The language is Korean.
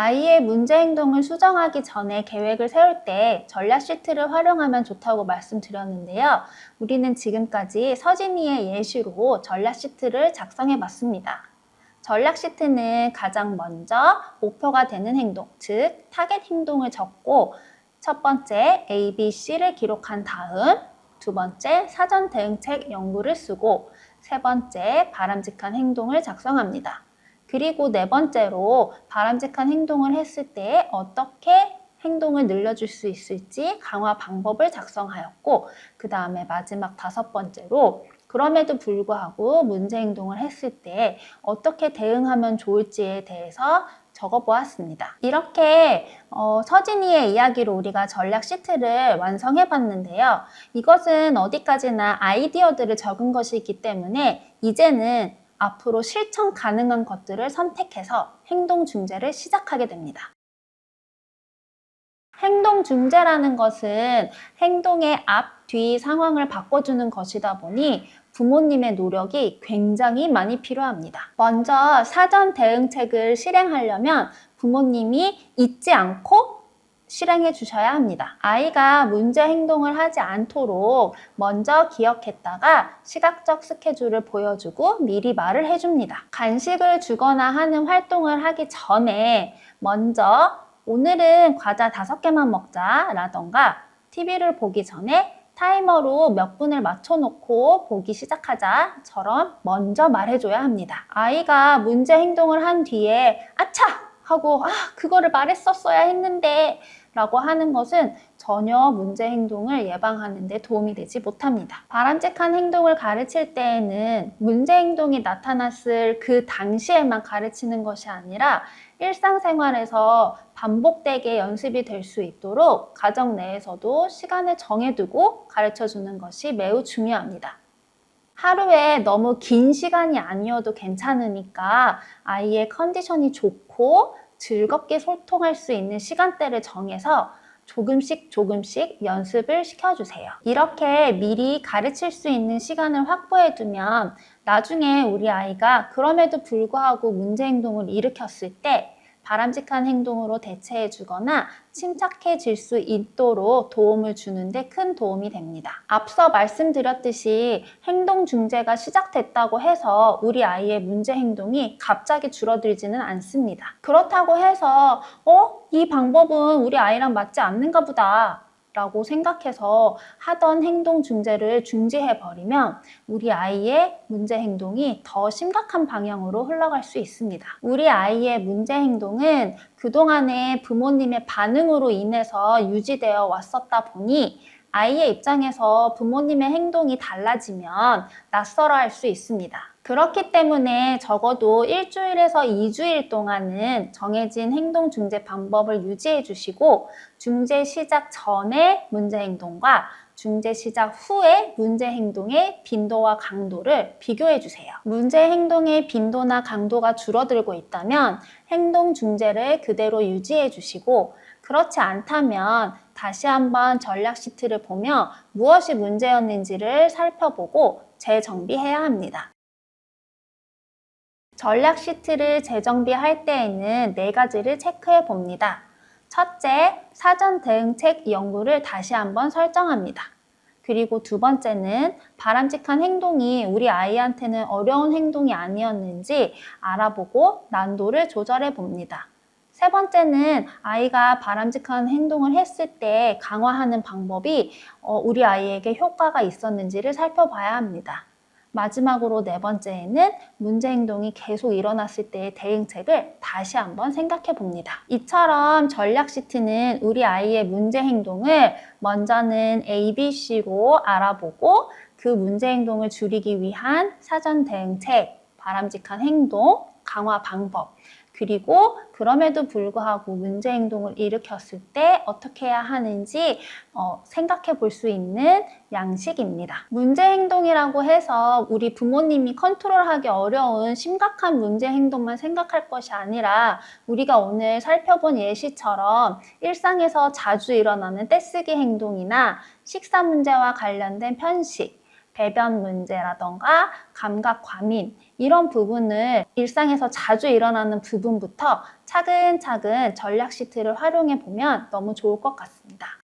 아이의 문제 행동을 수정하기 전에 계획을 세울 때 전략 시트를 활용하면 좋다고 말씀드렸는데요. 우리는 지금까지 서진이의 예시로 전략 시트를 작성해 봤습니다. 전략 시트는 가장 먼저 목표가 되는 행동, 즉 타겟 행동을 적고 첫 번째 A, B, C를 기록한 다음 두 번째 사전 대응책 연구를 쓰고 세 번째 바람직한 행동을 작성합니다. 그리고 네 번째로 바람직한 행동을 했을 때 어떻게 행동을 늘려줄 수 있을지 강화 방법을 작성하였고 그 다음에 마지막 다섯 번째로 그럼에도 불구하고 문제 행동을 했을 때 어떻게 대응하면 좋을지에 대해서 적어보았습니다. 이렇게 서진이의 이야기로 우리가 전략 시트를 완성해 봤는데요. 이것은 어디까지나 아이디어들을 적은 것이기 때문에 이제는 앞으로 실천 가능한 것들을 선택해서 행동 중재를 시작하게 됩니다. 행동 중재라는 것은 행동의 앞, 뒤 상황을 바꿔주는 것이다 보니 부모님의 노력이 굉장히 많이 필요합니다. 먼저 사전 대응책을 실행하려면 부모님이 잊지 않고 실행해 주셔야 합니다. 아이가 문제 행동을 하지 않도록 먼저 기억했다가 시각적 스케줄을 보여주고 미리 말을 해줍니다. 간식을 주거나 하는 활동을 하기 전에 먼저 오늘은 과자 5개만 먹자 라던가 TV를 보기 전에 타이머로 몇 분을 맞춰놓고 보기 시작하자처럼 먼저 말해줘야 합니다. 아이가 문제 행동을 한 뒤에 아차! 하고 그거를 말했었어야 했는데 라고 하는 것은 전혀 문제 행동을 예방하는 데 도움이 되지 못합니다. 바람직한 행동을 가르칠 때에는 문제 행동이 나타났을 그 당시에만 가르치는 것이 아니라 일상생활에서 반복되게 연습이 될 수 있도록 가정 내에서도 시간을 정해두고 가르쳐주는 것이 매우 중요합니다. 하루에 너무 긴 시간이 아니어도 괜찮으니까 아이의 컨디션이 좋고 즐겁게 소통할 수 있는 시간대를 정해서 조금씩 연습을 시켜주세요. 이렇게 미리 가르칠 수 있는 시간을 확보해두면 나중에 우리 아이가 그럼에도 불구하고 문제 행동을 일으켰을 때 바람직한 행동으로 대체해주거나 침착해질 수 있도록 도움을 주는데 큰 도움이 됩니다. 앞서 말씀드렸듯이 행동 중재가 시작됐다고 해서 우리 아이의 문제 행동이 갑자기 줄어들지는 않습니다. 그렇다고 해서 이 방법은 우리 아이랑 맞지 않는가 보다 라고 생각해서 하던 행동 중재를 중지해버리면 우리 아이의 문제 행동이 더 심각한 방향으로 흘러갈 수 있습니다. 우리 아이의 문제 행동은 그동안의 부모님의 반응으로 인해서 유지되어 왔었다 보니 아이의 입장에서 부모님의 행동이 달라지면 낯설어 할 수 있습니다. 그렇기 때문에 적어도 1주일에서 2주일 동안은 정해진 행동 중재 방법을 유지해 주시고 중재 시작 전의 문제 행동과 중재 시작 후의 문제 행동의 빈도와 강도를 비교해 주세요. 문제 행동의 빈도나 강도가 줄어들고 있다면 행동 중재를 그대로 유지해 주시고 그렇지 않다면 다시 한번 전략 시트를 보며 무엇이 문제였는지를 살펴보고 재정비해야 합니다. 전략 시트를 재정비할 때에는 4가지를 체크해 봅니다. 첫째, 사전 대응책 연구를 다시 한번 설정합니다. 그리고 두 번째는 바람직한 행동이 우리 아이한테는 어려운 행동이 아니었는지 알아보고 난도를 조절해 봅니다. 세 번째는 아이가 바람직한 행동을 했을 때 강화하는 방법이 우리 아이에게 효과가 있었는지를 살펴봐야 합니다. 마지막으로 네 번째에는 문제 행동이 계속 일어났을 때의 대응책을 다시 한번 생각해 봅니다. 이처럼 전략 시트는 우리 아이의 문제 행동을 먼저는 A, B, C로 알아보고 그 문제 행동을 줄이기 위한 사전 대응책, 바람직한 행동, 강화 방법, 그리고 그럼에도 불구하고 문제 행동을 일으켰을 때 어떻게 해야 하는지 생각해 볼 수 있는 양식입니다. 문제 행동이라고 해서 우리 부모님이 컨트롤하기 어려운 심각한 문제 행동만 생각할 것이 아니라 우리가 오늘 살펴본 예시처럼 일상에서 자주 일어나는 떼쓰기 행동이나 식사 문제와 관련된 편식, 배변 문제라던가 감각 과민 이런 부분을 일상에서 자주 일어나는 부분부터 차근차근 전략 시트를 활용해 보면 너무 좋을 것 같습니다.